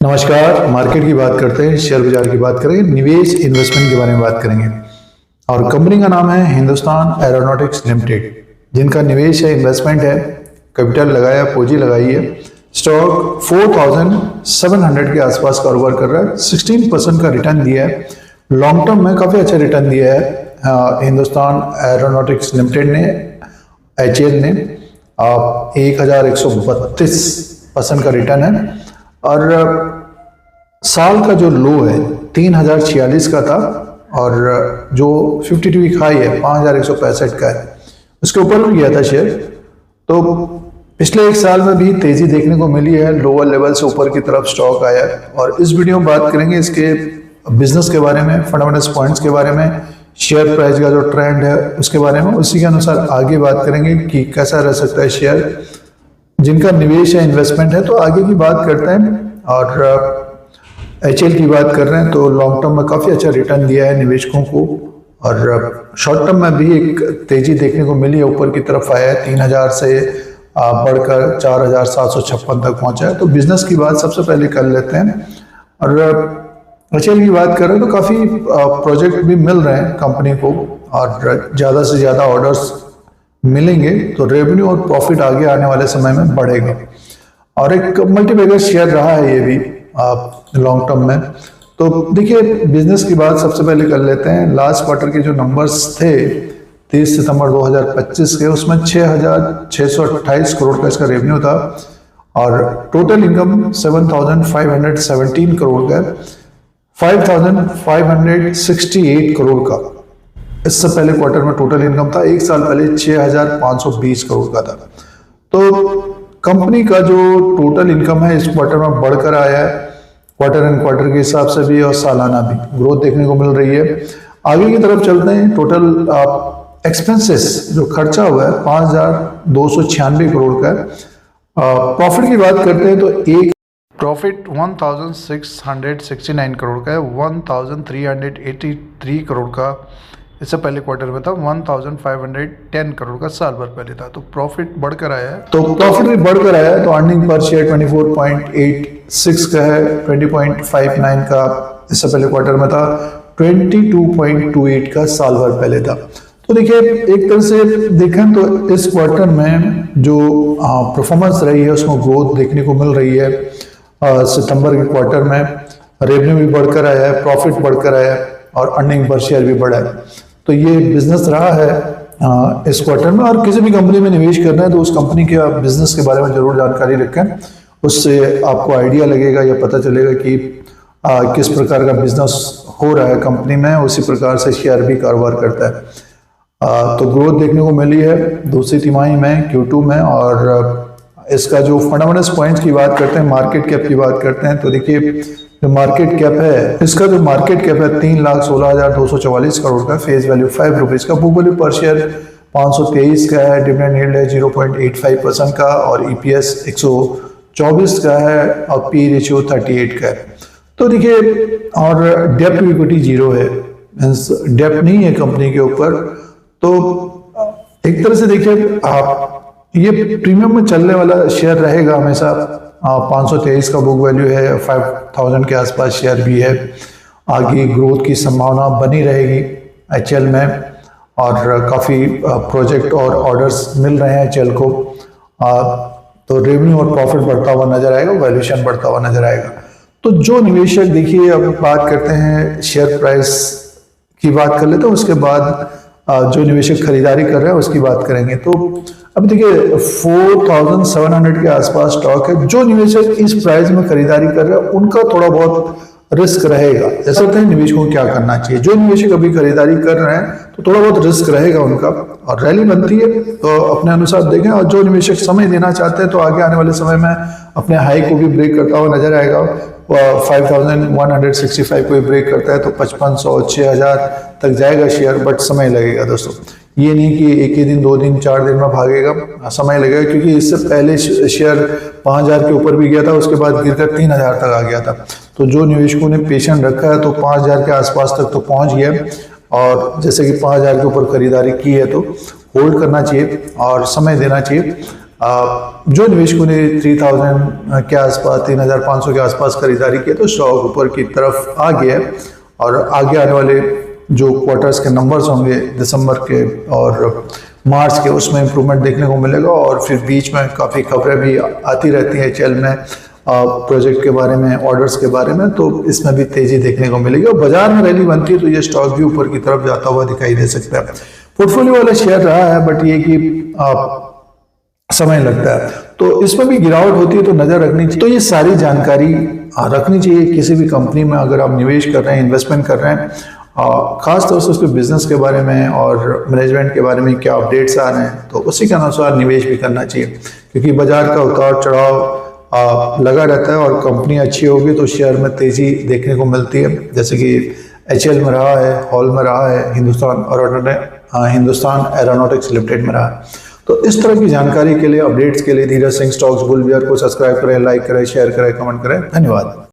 नमस्कार। मार्केट की बात करते हैं, शेयर बाजार की बात करेंगे, निवेश इन्वेस्टमेंट के बारे में बात करेंगे। और कंपनी का नाम है हिंदुस्तान एरोनॉटिक्स लिमिटेड, जिनका निवेश है, इन्वेस्टमेंट है, कैपिटल लगाया, पूंजी लगाई है। स्टॉक 4700 के आसपास कारोबार कर रहा है। 16% का रिटर्न दिया है। लॉन्ग टर्म में काफ़ी अच्छा रिटर्न दिया है हिंदुस्तान एरोनॉटिक्स लिमिटेड ने, HAL ने। 1132% का रिटर्न है। और साल का जो लो है 3046 का था, और जो 52 वीक हाई है 5165 का है, उसके ऊपर भी गया था शेयर। तो पिछले एक साल में भी तेजी देखने को मिली है, लोअर लेवल से ऊपर की तरफ स्टॉक आया है। और इस वीडियो में बात करेंगे इसके बिजनेस के बारे में, फंडामेंटल्स पॉइंट्स के बारे में, शेयर प्राइस का जो ट्रेंड है उसके बारे में। उसी के अनुसार आगे बात करेंगे कि कैसा रह सकता है शेयर जिनका निवेश है, इन्वेस्टमेंट है। तो आगे की बात करते हैं। और HAL की बात कर रहे हैं तो लॉन्ग टर्म में काफ़ी अच्छा रिटर्न दिया है निवेशकों को, और शॉर्ट टर्म में भी एक तेजी देखने को मिली है, ऊपर की तरफ आया है। 3000 से बढ़कर 4756 तक पहुंचा है। तो बिजनेस की बात सबसे पहले कर लेते हैं। और HAL की बात करें तो काफ़ी प्रोजेक्ट भी मिल रहे हैं कंपनी को, और ज़्यादा से ज़्यादा ऑर्डर्स मिलेंगे तो रेवेन्यू और प्रॉफिट आगे आने वाले समय में बढ़ेगा। और एक मल्टीबैगर शेयर रहा है ये भी लॉन्ग टर्म में। तो देखिए, बिजनेस की बात सबसे पहले कर लेते हैं। लास्ट क्वार्टर के जो नंबर्स थे 30 सितंबर 2025 के, उसमें 6628 करोड़ का इसका रेवेन्यू था, और टोटल इनकम 7517 करोड़ का, 5568 करोड़ का इससे पहले क्वार्टर में टोटल इनकम था। एक साल पहले 6520 करोड़ का था। तो कंपनी का जो टोटल इनकम है इस क्वार्टर में बढ़कर आया है, क्वार्टर एंड क्वार्टर के हिसाब से भी और सालाना भी ग्रोथ देखने को मिल रही है। आगे की तरफ चलते हैं। टोटल एक्सपेंसेस जो खर्चा हुआ है 5296 करोड़ का है। प्रॉफिट की बात करते हैं तो एक प्रॉफिट 1669 करोड़ का है, 1383 करोड़ का इससे पहले क्वार्टर में था, 1510 करोड़ का साल भर पहले था। तो प्रॉफिट बढ़कर आया है। तो प्रॉफिट भी बढ़कर आया है। तो अर्निंग पर शेयर 24.86 का है, 20.59 का इससे पहले क्वार्टर में था, 22.28 का साल भर पहले था। तो देखिए, एक तरह से देखें तो इस क्वार्टर में जो परफॉर्मेंस रही है उसमें ग्रोथ देखने को मिल रही है। सितंबर के क्वार्टर में रेवेन्यू भी बढ़कर आया है, प्रॉफिट बढ़कर आया है, और अर्निंग पर शेयर भी बढ़ा है। तो ये बिजनेस रहा है इस क्वार्टर में। और किसी भी कंपनी में निवेश करना है तो उस कंपनी के बिजनेस के बारे में जरूर जानकारी रखें, उससे आपको आइडिया लगेगा या पता चलेगा कि किस प्रकार का बिजनेस हो रहा है कंपनी में, उसी प्रकार से शेयर भी कारोबार करता है। तो ग्रोथ देखने को मिली है दूसरी तिमाही में, Q2 में। और इसका जो फंडामेंटल्स पॉइंट्स की बात करते हैं, मार्केट कैप की बात करते हैं, तो देखिए जो मार्केट कैप है, इसका जो मार्केट कैप है 3,16,244 करोड़ का, फेस वैल्यू 5 रुपीज का, बुक वैल्यू पर शेयर 523 का है, डिविडेंड यील्ड है 0.85% का, और EPS 124 का है, और P रेशियो 38 का है। तो देखिए, और डेप्ट टू इक्विटी 0 है, डेप्ट नहीं है कंपनी के ऊपर। तो एक तरह से देखिए, आप ये प्रीमियम में चलने वाला शेयर रहेगा हमेशा। 523 का बुक वैल्यू है, 5000 के आसपास शेयर भी है। आगे ग्रोथ की संभावना बनी रहेगी HAL में, और काफ़ी प्रोजेक्ट और ऑर्डर्स मिल रहे हैं HAL को। तो रेवेन्यू और प्रॉफिट बढ़ता हुआ नजर आएगा, वैल्यूएशन बढ़ता हुआ नजर आएगा। तो जो निवेशक, देखिए अब बात करते हैं शेयर प्राइस की बात कर लेते हैं, उसके बाद जो निवेशक खरीदारी कर रहे हैं उसकी बात करेंगे। तो अब देखिए 4700 के आसपास स्टॉक है। जो निवेशक इस प्राइस में खरीदारी कर रहे हैं उनका थोड़ा बहुत रिस्क रहेगा। ऐसा होता है निवेशकों को क्या करना चाहिए। जो निवेशक अभी खरीदारी कर रहे हैं तो थोड़ा बहुत रिस्क रहेगा उनका, और रैली बनती है तो अपने अनुसार देखें। और जो निवेशक समय देना चाहते हैं तो आगे आने वाले समय में अपने हाई को भी ब्रेक करता हुआ नजर आएगा। 5165 को ब्रेक करता है तो 5500 6000 तक जाएगा शेयर, बट समय लगेगा दोस्तों। ये नहीं कि एक ही दिन, 2 दिन, 4 दिन में भागेगा, समय लगेगा। क्योंकि इससे पहले शेयर 5000 के ऊपर भी गया था, उसके बाद गिरकर 3000 तक आ गया था। तो जो निवेशकों ने पेशेंट रखा है तो 5000 के आसपास तक तो पहुंच गया, और जैसे कि 5000 के ऊपर खरीदारी की है तो होल्ड करना चाहिए और समय देना चाहिए। जो निवेशकों ने 3000 के आसपास 3500 के आसपास खरीदारी की तो स्टॉक ऊपर की तरफ आ गया है और आगे आने वाले जो क्वार्टर्स के नंबर्स होंगे दिसंबर के और मार्च के उसमें इंप्रूवमेंट देखने को मिलेगा और फिर बीच में काफ़ी खबरें भी आती रहती हैं एचएल में प्रोजेक्ट के बारे में, ऑर्डर्स के बारे में, तो इसमें भी तेजी देखने को मिलेगी और बाजार में रैली बनती है तो ये स्टॉक भी ऊपर की तरफ जाता हुआ दिखाई दे सकता है। पोर्टफोलियो वाला शेयर रहा है बट ये कि समय लगता है तो इसमें भी गिरावट होती है तो नजर रखनी चाहिए। तो ये सारी जानकारी रखनी चाहिए किसी भी कंपनी में अगर आप निवेश कर रहे हैं, इन्वेस्टमेंट कर रहे हैं, खास तौर से उसके बिजनेस के बारे में और मैनेजमेंट के बारे में क्या अपडेट्स आ रहे हैं तो उसी के अनुसार निवेश भी करना चाहिए क्योंकि बाजार का उतार चढ़ाव लगा रहता है और कंपनी अच्छी होगी तो शेयर में तेजी देखने को मिलती है जैसे कि एचएल में रहा है, हॉल में रहा है, हिंदुस्तान एरोनॉटिक्स लिमिटेड में रहा है। तो इस तरह की जानकारी के लिए, अपडेट्स के लिए Dheeraj Singh stocks bull beer को सब्सक्राइब करें, लाइक करें, शेयर करें, कमेंट करें। धन्यवाद।